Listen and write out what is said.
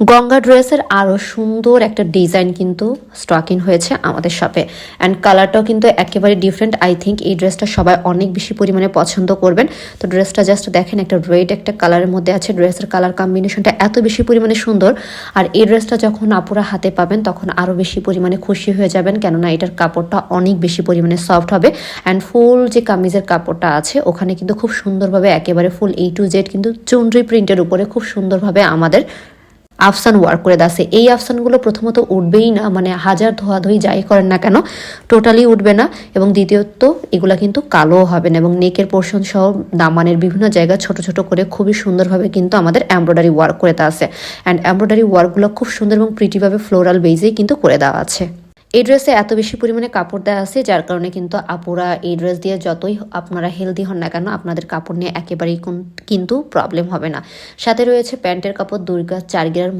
গঙ্গা ড্রেসের আরও সুন্দর একটা ডিজাইন কিন্তু স্টকিং হয়েছে আমাদের শপে। অ্যান্ড কালারটাও কিন্তু একেবারে ডিফারেন্ট। আই থিঙ্ক এই ড্রেসটা সবাই অনেক বেশি পরিমাণে পছন্দ করবেন। তো ড্রেসটা জাস্ট দেখেন, একটা রেড একটা কালারের মধ্যে আছে। ড্রেসের কালার কম্বিনেশনটা এত বেশি পরিমাণে সুন্দর। আর এই ড্রেসটা যখন আপুরা হাতে পাবেন তখন আরও বেশি পরিমাণে খুশি হয়ে যাবেন, কেননা এটার কাপড়টা অনেক বেশি পরিমাণে সফট হবে। অ্যান্ড ফুল যে কামিজের কাপড়টা আছে ওখানে কিন্তু খুব সুন্দরভাবে একেবারে ফুল A to Z কিন্তু চুনরি প্রিন্টের উপরে খুব সুন্দরভাবে আমাদের আফসান ওয়ার্ক করে দেওয়া আছে। এই আফসানগুলো প্রথমত উঠবেই না, মানে হাজার ধোয়াধুয়ি যাই করেন না কেন টোটালি উঠবে না। এবং দ্বিতীয়ত এগুলা কিন্তু কালোও হবে না। এবং নেকের পোর্শন সহ দামানের বিভিন্ন জায়গা ছোট ছোট করে খুবই সুন্দরভাবে কিন্তু আমাদের এমব্রয়ডারি ওয়ার্ক করে দেওয়া আছে। অ্যান্ড এমব্রয়ডারি ওয়ার্কগুলো খুব সুন্দর এবং প্রিটিভাবে ফ্লোরাল বেজেই কিন্তু করে দেওয়া আছে। এই ড্রেসে এত বেশি পরিমাণে কাপড় দেওয়া আছে, যার কারণে কিন্তু আপুরা এই ড্রেস দিয়ে যতই আপনারা হেলদি হন না কেন আপনাদের কাপড় নিয়ে একেবারেই কিন্তু প্রবলেম হবে না। সাথে রয়েছে প্যান্টের কাপড় 2 গজ 4 গিরার